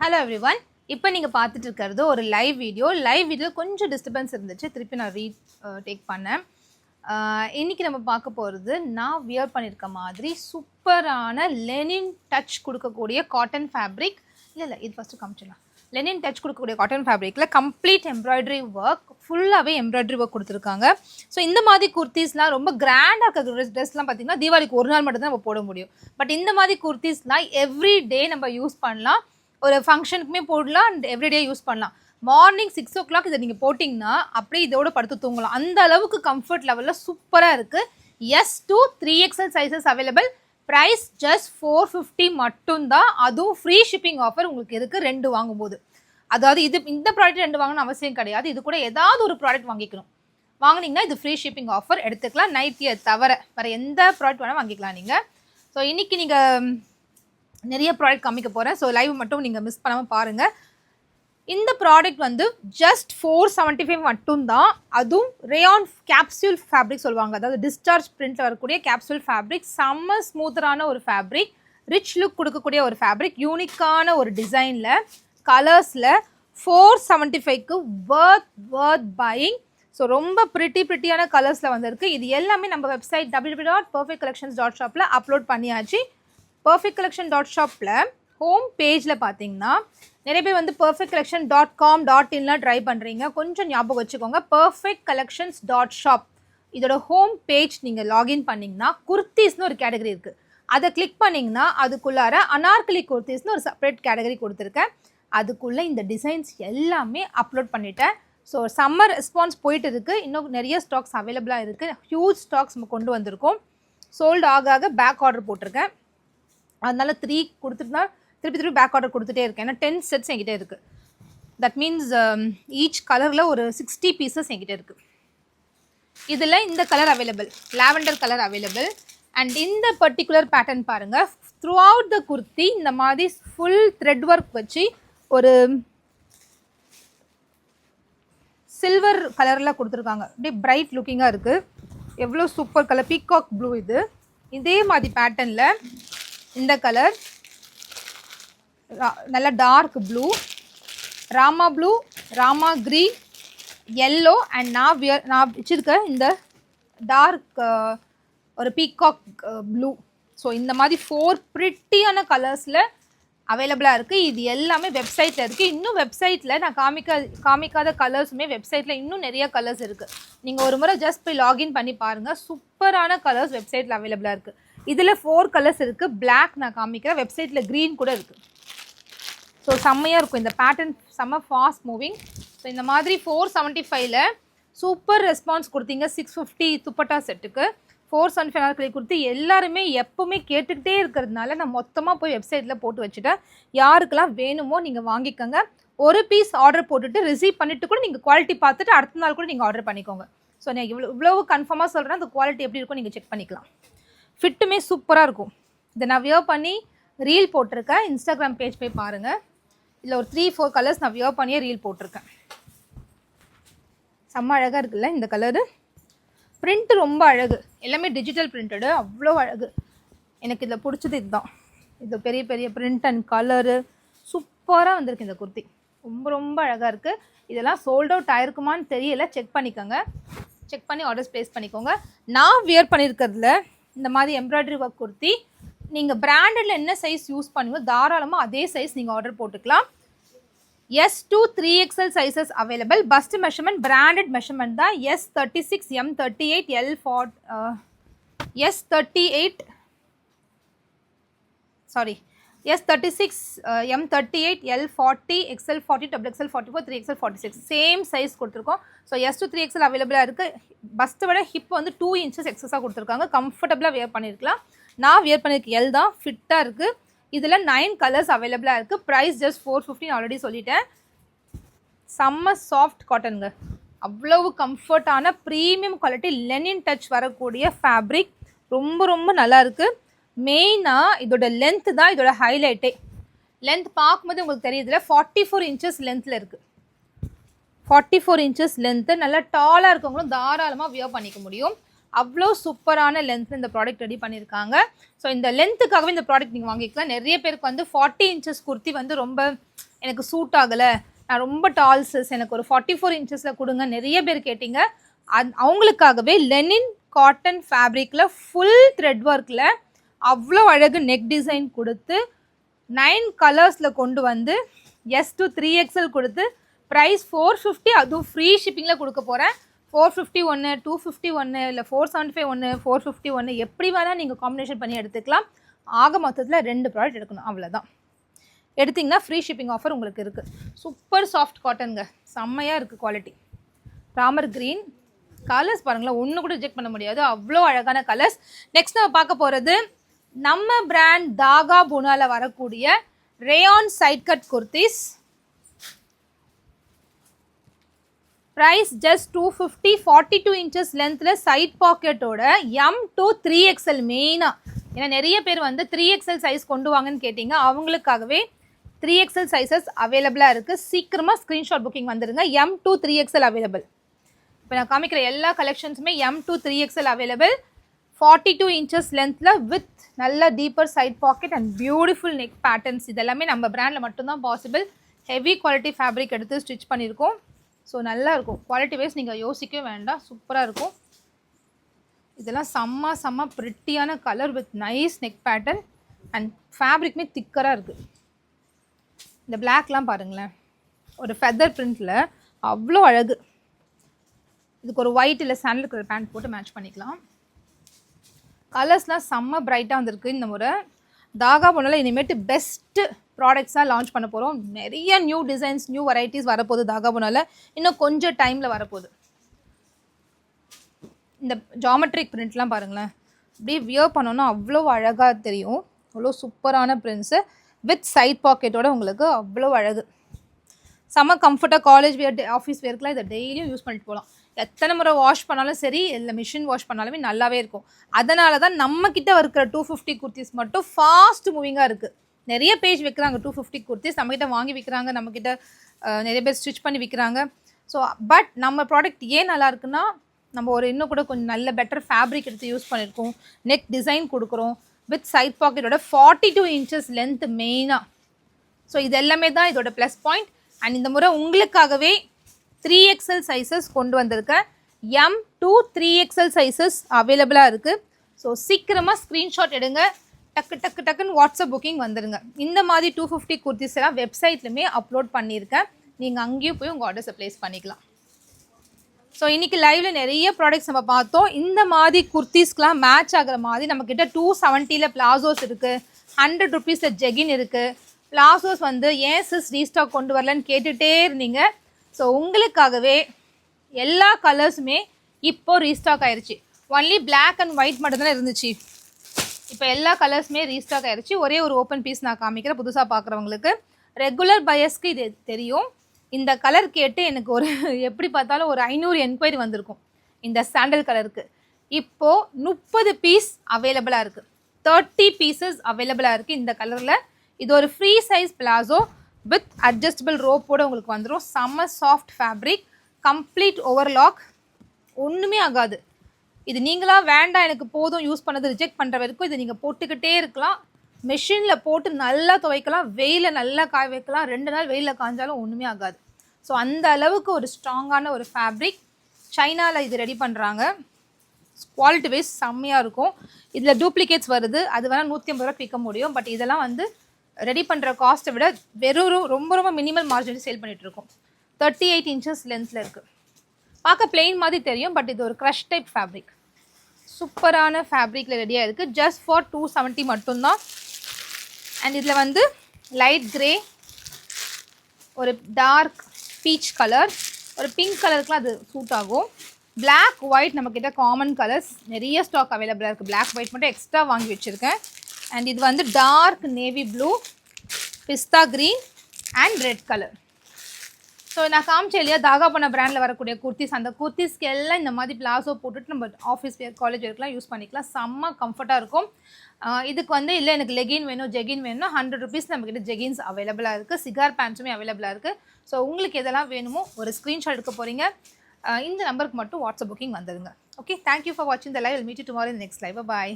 Hello everyone. இப்போ நீங்கள் பார்த்துட்டு இருக்கிறது ஒரு லைவ் வீடியோ கொஞ்சம் டிஸ்டர்பன்ஸ் இருந்துச்சு, திருப்பி நான் டேக் பண்ணேன். இன்றைக்கி நம்ம பார்க்க போகிறது நான் வியர் பண்ணியிருக்க மாதிரி சூப்பரான லெனின் டச் கொடுக்கக்கூடிய காட்டன் ஃபேப்ரிக். இல்லை இது ஃபஸ்ட்டு காமிச்சிடலாம். லெனின் டச் கொடுக்கக்கூடிய காட்டன் ஃபேப்ரிக்கில் கம்ப்ளீட் எம்ப்ராய்டரி ஒர்க், ஃபுல்லாகவே எம்ப்ராய்டரி ஒர்க் கொடுத்துருக்காங்க. ஸோ இந்த மாதிரி குர்த்திஸ்லாம் ரொம்ப கிராண்டாக இருக்க ட்ரெஸ்லாம் பார்த்திங்கன்னா தீபாவளிக்கு ஒரு நாள் மட்டும் தான் நம்ம போட முடியும். பட் இந்த மாதிரி குர்த்திஸ்லாம் எவ்ரி டே நம்ம யூஸ் பண்ணலாம். ஒரு ஃபங்க்ஷனுக்குமே போடலாம் அண்ட் எவ்ரிடே யூஸ் பண்ணலாம். மார்னிங் 6 o'clock இதை நீங்கள் போட்டிங்கன்னா அப்படியே இதோட படுத்து தூங்கலாம். அந்த அளவுக்கு கம்ஃபர்ட் லெவலில் சூப்பராக இருக்குது. S to 3XL sizes available. Price just 450 மட்டும்தான். அதுவும் ஃப்ரீ ஷிப்பிங் ஆஃபர் உங்களுக்கு இருக்குது 2 வாங்கும்போது. அதாவது இந்த ப்ராடக்ட் 2 வாங்கணும்னு அவசியம் கிடையாது. இது கூட ஏதாவது ஒரு ப்ராடக்ட் வாங்கினீங்கன்னா இது ஃப்ரீ ஷிப்பிங் ஆஃபர் எடுத்துக்கலாம். நைட்டியை தவிர வேறு எந்த ப்ராடக்ட் வேணால் வாங்கிக்கலாம் நீங்கள். ஸோ இன்றைக்கி நீங்கள் நிறைய ப்ராடக்ட் காமிக்க போகிறேன். ஸோ லைவ் மட்டும் நீங்கள் மிஸ் பண்ணாமல் பாருங்கள். இந்த ப்ராடக்ட் வந்து ஜஸ்ட் 475 மட்டும்தான். அதுவும் ரேயான் கேப்சூல் ஃபேப்ரிக் சொல்லுவாங்க. அதாவது டிஸ்சார்ஜ் பிரிண்ட்டில் வரக்கூடிய கேப்சூல் ஃபேப்ரிக். செம்ம ஸ்மூத்தரான ஒரு ஃபேப்ரிக், ரிச் லுக் கொடுக்கக்கூடிய ஒரு ஃபேப்ரிக், யூனிக்கான ஒரு டிசைனில் கலர்ஸில் 475க்கு வர்த் பையிங். ஸோ ரொம்ப ப்ரிட்டியான கலர்ஸில் வந்திருக்கு. இது எல்லாமே நம்ம வெப்சைட் www.perfectcollections.shopல அப்லோட் பண்ணியாச்சு. perfectcollection.shopல ஹோம் பேஜில் பார்த்தீங்கன்னா நிறைய பேர் வந்து perfectcollection.com.inல ட்ரை பண்ணுறீங்க. கொஞ்சம் ஞாபகம் வச்சுக்கோங்க. perfectcollections.shop இதோட ஹோம் பேஜ் நீங்கள் லாகின் பண்ணிங்கன்னா குர்த்திஸ்னு ஒரு கேட்டகரி இருக்குது. அதை கிளிக் பண்ணிங்கன்னா அதுக்குள்ளார அனார்கலி குர்த்திஸ்னு ஒரு செப்பரேட் கேட்டகரி கொடுத்துருக்கேன். அதுக்குள்ளே இந்த டிசைன்ஸ் எல்லாமே அப்லோட் பண்ணிட்டேன். ஸோ சம்மர் ரெஸ்பான்ஸ் போயிட்டு இருக்குது. இன்னும் நிறைய ஸ்டாக்ஸ் அவைலபிளாக இருக்குது. ஹியூஜ் ஸ்டாக்ஸ் நம்ம கொண்டு வந்திருக்கோம். சோல்டு ஆக பேக் ஆர்டர் போட்டிருக்கேன். அதனால 3 கொடுத்துட்டுனா திருப்பி பேக் ஆர்டர் கொடுத்துட்டே இருக்கேன். ஏன்னா 10 செட்ஸ் என்கிட்ட இருக்குது. தட் மீன்ஸ் ஈச் கலரில் ஒரு 60 பீசஸ் என்கிட்ட இருக்குது. இதில் இந்த colour available, lavender colour available. And இந்த பர்டிகுலர் பேட்டர்ன் பாருங்கள். த்ரூ அவுட் த குர்த்தி இந்த மாதிரி ஃபுல் த்ரெட் ஒர்க் வச்சு ஒரு சில்வர் கலரில் கொடுத்துருக்காங்க. அப்படியே பிரைட் லுக்கிங்காக இருக்குது. எவ்வளோ சூப்பர் கலர், பீகாக் ப்ளூ. இதே மாதிரி பேட்டர்னில் இந்த கலர் நல்ல dark blue, Rama blue, Rama green, yellow and நான் வச்சுருக்க இந்த டார்க் ஒரு பீகாக் ப்ளூ. ஸோ இந்த மாதிரி 4 ப்ரிட்டியான கலர்ஸில் அவைலபிளாக இருக்குது. இது எல்லாமே வெப்சைட்டில் இருக்குது. இன்னும் வெப்சைட்டில் நான் காமிக்காத கலர்ஸுமே வெப்சைட்டில் இன்னும் நிறைய கலர்ஸ் இருக்குது. நீங்கள் ஒரு முறை ஜஸ்ட் போய் லாகின் பண்ணி பாருங்கள். சூப்பரான கலர்ஸ் வெப்சைட்டில் அவைலபிளாக இருக்குது. இதில் 4 கலர்ஸ் இருக்குது. பிளாக் நான் காமிக்கிறேன். வெப்சைட்டில் க்ரீன் கூட இருக்குது. ஸோ செம்மையாக இருக்கும். இந்த பேட்டர்ன் செம்ம ஃபாஸ்ட் மூவிங். ஸோ இந்த மாதிரி 475ல் சூப்பர் ரெஸ்பான்ஸ் கொடுத்தீங்க. 650 துப்பட்டா செட்டுக்கு 475 கொடுத்து எல்லாருமே எப்போவுமே கேட்டுக்கிட்டே இருக்கிறதுனால நான் மொத்தமாக போய் வெப்சைட்டில் போட்டு வச்சுட்டேன். யாருக்கெல்லாம் வேணுமோ நீங்கள் வாங்கிக்கோங்க. ஒரு பீஸ் ஆர்டர் போட்டுட்டு ரிசீவ் பண்ணிவிட்டு கூட நீங்கள் குவாலிட்டி பார்த்துட்டு அடுத்த நாள் கூட நீங்கள் ஆர்டர் பண்ணிக்கோங்க. ஸோ நான் இவ்வளவு கன்ஃபார்மாக சொல்கிறேன். அந்த குவாலிட்டி எப்படி இருக்கும் நீங்கள் செக் பண்ணிக்கலாம். ஃபிட்டுமே சூப்பராக இருக்கும். இதை நான் வியர் பண்ணி ரீல் போட்டிருக்கேன். இன்ஸ்டாகிராம் பேஜ் போய் பாருங்கள். இதில் ஒரு 3-4 கலர்ஸ் நான் வியர் பண்ணியே ரீல் போட்டிருக்கேன். செம்ம அழகாக இருக்குல்ல இந்த கலரு. பிரிண்ட்டு ரொம்ப அழகு. எல்லாமே டிஜிட்டல் பிரிண்டடு, அவ்வளோ அழகு. எனக்கு இதில் பிடிச்சது இதுதான். இது பெரிய பிரிண்ட் அண்ட் கலரு சூப்பராக வந்திருக்கு. இந்த குர்த்தி ரொம்ப அழகாக இருக்குது. இதெல்லாம் சோல்ட் அவுட் ஆயிருக்குமான்னு தெரியல. செக் பண்ணிக்கோங்க. செக் பண்ணி ஆர்டர்ஸ் ப்ளேஸ் பண்ணிக்கோங்க. நான் வியர் பண்ணியிருக்கிறதுல இந்த மாதிரி எம்ப்ராய்டரி ஒர்க் குர்த்தி நீங்கள் பிராண்டடில் என்ன சைஸ் யூஸ் பண்ணுவீங்க தாராளமாக அதே சைஸ் நீங்கள் ஆர்டர் போட்டுக்கலாம். S to 3XL sizes available. Bust measurement branded measurement தான். S36, M38, L40, S36, M38, L40, XL40, XXL44, 3XL46 same size கொடுத்துருக்கோம். ஸோ S to 3XL அவைலபிளாக இருக்குது. பஸ்ட்டை விட ஹிப் வந்து 2 inches எக்ஸஸாக கொடுத்துருக்காங்க. கம்ஃபர்டபுளாக வியர் பண்ணியிருக்கலாம். நான் வியர் பண்ணியிருக்க எல் தான். ஃபிட்டாக இருக்குது. இதில் 9 கலர்ஸ் அவைலபிளாக இருக்குது. ப்ரைஸ் ஜஸ்ட் 450 ஆல்ரெடி சொல்லிட்டேன். செம்ம சாஃப்ட் காட்டனுங்க. அவ்வளவு கம்ஃபர்ட்டான ப்ரீமியம் குவாலிட்டி லெனின் டச் வரக்கூடிய ஃபேப்ரிக். ரொம்ப நல்லா இருக்குது. மெயினாக இதோட லென்த்து தான் இதோட ஹைலைட்டே. லென்த் பார்க்கும்போது உங்களுக்கு தெரியுதுல 44 inches லென்த்தில் இருக்குது. 44 inches லென்த்து. நல்லா டாலாக இருக்கவங்களும் தாராளமாக வியர் பண்ணிக்க முடியும். அவ்வளோ சூப்பரான லென்த்தில் இந்த ப்ராடக்ட் ரெடி பண்ணியிருக்காங்க. ஸோ இந்த லென்த்துக்காகவே இந்த ப்ராடக்ட் நீங்கள் வாங்கிக்கலாம். நிறைய பேருக்கு வந்து 40 inches குர்த்தி வந்து ரொம்ப எனக்கு சூட் ஆகலை, நான் ரொம்ப டால் சைஸ், எனக்கு ஒரு 44 இன்ச்சஸில் கொடுங்க நிறைய பேர் கேட்டிங்க. அவங்களுக்காகவே லெனின் காட்டன் ஃபேப்ரிக்கில் ஃபுல் த்ரெட் ஒர்க்கில் அவ்வளோ அழகு நெக் டிசைன் கொடுத்து 9 கலர்ஸில் கொண்டு வந்து எஸ் டு 3XL கொடுத்து ப்ரைஸ் 450, அதுவும் ஃப்ரீ ஷிப்பிங்கில் கொடுக்க போகிறேன். 450 ஒன்று, 250 ஒன்று, இல்லை 475 ஒன்று, 450 ஒன்று, எப்படி வேணால் நீங்கள் காம்பினேஷன் பண்ணி எடுத்துக்கலாம். ஆக மொத்தத்தில் 2 ப்ராடக்ட் எடுக்கணும், அவ்வளோதான். எடுத்திங்கன்னா ஃப்ரீ ஷிப்பிங் ஆஃபர் உங்களுக்கு இருக்குது. சூப்பர் சாஃப்ட் காட்டனுங்க, செம்மையாக இருக்குது குவாலிட்டி. ராமர் க்ரீன் கலர்ஸ் பாருங்களேன், ஒன்று கூட ரிஜெக்ட் பண்ண முடியாது, அவ்வளோ அழகான கலர்ஸ். நெக்ஸ்ட் நம்ம பார்க்க போகிறது நம்ம பிராண்ட் தாகா புனால வரக்கூடிய rayon side cut kurtis. Price just 250, 42 inches லென்த்தில் சைட் பாக்கெட்டோட M to 3XL மெயினாக. ஏன்னா நிறைய பேர் வந்து 3XL சைஸ் கொண்டு வாங்கன்னு கேட்டிங்க, அவங்களுக்காகவே 3XL சைஸஸ் அவைலபிளாக இருக்குது. சீக்கிரமாக ஸ்க்ரீன்ஷாட் புக்கிங் வந்துடுங்க. M to 3XL available. இப்போ நான் காமிக்கிற எல்லா கலெக்ஷன்ஸுமே M to 3XL available. 42 inches லென்த்தில் வித் நல்ல deeper side pocket and beautiful neck patterns. இதெல்லாமே நம்ம பிராண்டில் மட்டும்தான் பாசிபிள். ஹெவி குவாலிட்டி ஃபேப்ரிக் எடுத்து ஸ்டிச் பண்ணியிருக்கோம். ஸோ நல்லா இருக்கும், குவாலிட்டி வைஸ் நீங்கள் யோசிக்கவே வேண்டாம், சூப்பராக இருக்கும். இதெல்லாம் செம்ம ப்ரிட்டியான colour with nice neck pattern and ஃபேப்ரிக்குமே திக்கராக இருக்குது. இந்த பிளாக்லாம் பாருங்களேன், ஒரு ஃபெதர் பிரிண்டில் அவ்வளோ அழகு. இதுக்கு ஒரு ஒயிட் இல்லை சாண்டல் கலர் பேண்ட் போட்டு மேட்ச் பண்ணிக்கலாம். கலர்ஸ்லாம் செம்ம பிரைட்டாக வந்திருக்கு. இந்த முறை தாகா புனால இனிமேட்டு பெஸ்ட்டு ப்ராடக்ட்ஸாக லான்ச் பண்ண போகிறோம். நிறைய நியூ டிசைன்ஸ், நியூ வெரைட்டிஸ் வரப்போகுது தாகா புனால, இன்னும் கொஞ்சம் டைமில் வரப்போகுது. இந்த ஜாமெட்ரிக் பிரிண்ட்லாம் பாருங்களேன், அப்படியே வியர் பண்ணோன்னா அவ்வளோ அழகாக தெரியும். அவ்வளோ சூப்பரான பிரிண்ட்ஸு வித் சைட் பாக்கெட்டோட உங்களுக்கு அவ்வளோ அழகு. செம்ம கம்ஃபர்ட்டாக காலேஜ் வேர், ஆஃபீஸ் வேர்க்கெலாம் இதை டெய்லியும் யூஸ் பண்ணிட்டு போகலாம். எத்தனை முறை வாஷ் பண்ணாலும் சரி, இல்லை மிஷின் வாஷ் பண்ணாலுமே நல்லாவே இருக்கும். அதனால தான் நம்மக்கிட்ட இருக்கிற 250 குர்த்திஸ் மட்டும் ஃபாஸ்ட் மூவிங்காக இருக்குது. நிறைய பேஜ் வைக்கிறாங்க 250 குர்த்திஸ், நம்மக்கிட்ட வாங்கி விற்கிறாங்க, நம்மக்கிட்ட நிறைய பேர் ஸ்டிச் பண்ணி விற்கிறாங்க. ஸோ பட் நம்ம ப்ராடக்ட் ஏன் நல்லா இருக்குன்னா, நம்ம ஒரு இன்னும் கூட கொஞ்சம் நல்ல பெட்டர் ஃபேப்ரிக் எடுத்து யூஸ் பண்ணியிருக்கோம், நெக் டிசைன் கொடுக்குறோம் வித் சைட் பாக்கெட்டோட 42 இன்ச்சஸ் லென்த் மெயினாக. ஸோ இது எல்லாமே தான் இதோட ப்ளஸ் பாயிண்ட். அண்ட் இந்த முறை உங்களுக்காகவே 3XL சைஸஸ் கொண்டு வந்திருக்கேன். M to 3XL சைஸஸ் அவைலபிளாக இருக்குது. ஸோ சீக்கிரமாக ஸ்க்ரீன்ஷாட் எடுங்க, டக்குன்னு வாட்ஸ்அப் புக்கிங் வந்துடுங்க. இந்த மாதிரி 250 குர்த்திஸ் எல்லாம் வெப்சைட்லையுமே அப்லோட் பண்ணியிருக்கேன், நீங்கள் அங்கேயும் போய் உங்கள் ஆர்டர்ஸை ப்ளேஸ் பண்ணிக்கலாம். ஸோ இன்றைக்கி லைவில் நிறைய ப்ராடக்ட்ஸ் நம்ம பார்த்தோம். இந்த மாதிரி குர்த்திஸ்க்கெலாம் மேட்ச் ஆகிற மாதிரி நம்மக்கிட்ட 270 பிளாசோஸ் இருக்குது, 100 ருபீஸில் ஜெகின் இருக்குது. பிளாசோஸ் வந்து ஏன் சிஸ் ரீஸ்டாக் கொண்டு வரலன்னு கேட்டுகிட்டே இருந்தீங்க. ஸோ உங்களுக்காகவே எல்லா கலர்ஸுமே இப்போ ரீஸ்டாக் ஆயிடுச்சு. ஒன்லி பிளாக் அண்ட் ஒயிட் மட்டும்தான் இருந்துச்சு, இப்போ எல்லா கலர்ஸுமே ரீஸ்டாக் ஆயிடுச்சு. ஒரே ஒரு ஓப்பன் பீஸ் நான் காமிக்கிறேன் புதுசாக பார்க்குறவங்களுக்கு. ரெகுலர் பையர்ஸ்க்கு இது தெரியும். இந்த கலர் கேட்டு எனக்கு ஒரு எப்படி பார்த்தாலும் ஒரு 500 என்கொயரி வந்திருக்கும் இந்த சாண்டல் கலருக்கு. இப்போது 30 பீஸ் அவைலபிளாக இருக்குது, 30 பீசஸ் அவைலபிளாக இருக்குது இந்த கலரில். இது ஒரு free size palazzo with adjustable ரோப்போடு உங்களுக்கு வந்துடும். செம்ம சாஃப்ட் ஃபேப்ரிக், கம்ப்ளீட் ஓவர்லாக், ஒன்றுமே ஆகாது. இது நீங்களாக வேண்டாம் எனக்கு போதும் யூஸ் பண்ணது ரிஜெக்ட் பண்ணுற வரைக்கும் இதை நீங்கள் போட்டுக்கிட்டே இருக்கலாம். மெஷினில் போட்டு நல்லா துவைக்கலாம், வெயிலில் நல்லா காய வைக்கலாம், 2 நாள் வெயிலில் காய்ஞ்சாலும் ஒன்றுமே ஆகாது. ஸோ அந்த அளவுக்கு ஒரு ஸ்ட்ராங்கான ஒரு ஃபேப்ரிக். சைனாவில் இது ரெடி பண்ணுறாங்க, குவாலிட்டி வைஸ் செம்மையாக இருக்கும். இதில் டூப்ளிகேட்ஸ் வருது, அது வேணால் 150 ரூபாய்க்கு விற்க முடியும். பட் இதெல்லாம் வந்து ரெடி பண்ணுற காஸ்ட்டை விட வெறும் ரொம்ப மினிமல் மார்ஜின் சேல் பண்ணிகிட்ருக்கோம். 38 இன்ச்சஸ் லென்த்தில் இருக்குது. பார்க்க பிளெயின் மாதிரி தெரியும், பட் இது ஒரு க்ரஷ் டைப் ஃபேப்ரிக். சூப்பரான ஃபேப்ரிக்கில் ரெடியாக இருக்குது. ஜஸ்ட் ஃபார் 270 மட்டும்தான். அண்ட் இதில் வந்து லைட் க்ரே, ஒரு டார்க் பீச் கலர், ஒரு பிங்க் கலருக்குலாம் அது சூட் ஆகும். பிளாக் ஒயிட் நம்மக்கிட்ட காமன் கலர்ஸ் நிறைய ஸ்டாக் அவைலபிளாக இருக்குது. பிளாக் ஒயிட் மட்டும் எக்ஸ்ட்ரா வாங்கி வச்சுருக்கேன். அண்ட் இது வந்து dark navy blue, pista green and red colour. So நான் காமிச்சேன் இல்லையா தாகா பண்ண பிராண்டில் வரக்கூடிய குர்த்திஸ், அந்த குர்த்திஸ்க்கு எல்லாம் இந்த மாதிரி பிளாசோ போட்டுட்டு நம்ம ஆஃபீஸ் வேர், காலேஜ் வேர்க்கெலாம் யூஸ் பண்ணிக்கலாம். செம்ம கம்ஃபர்ட்டாக இருக்கும். இதுக்கு வந்து இல்லை எனக்கு லெகின் வேணும், ஜெகின் வேணும்னா 100 ருபீஸ் நம்மக்கிட்ட ஜெகின்ஸ் அவைலபிளாக இருக்குது. சிகார் பேண்ட்ஸுமே அவைலபிளாக இருக்குது. ஸோ உங்களுக்கு எதெல்லாம் வேணுமோ ஒரு ஸ்க்ரீன்ஷாட் எடுக்க போகிறீங்க, இந்த நம்பருக்கு மட்டும் வாட்ஸ்அப் புக்கிங் வந்துடுங்க. ஓகே, தேங்க்யூ ஃபார் வாட்சிங் the live. Will meet you tomorrow in the next live. Bye.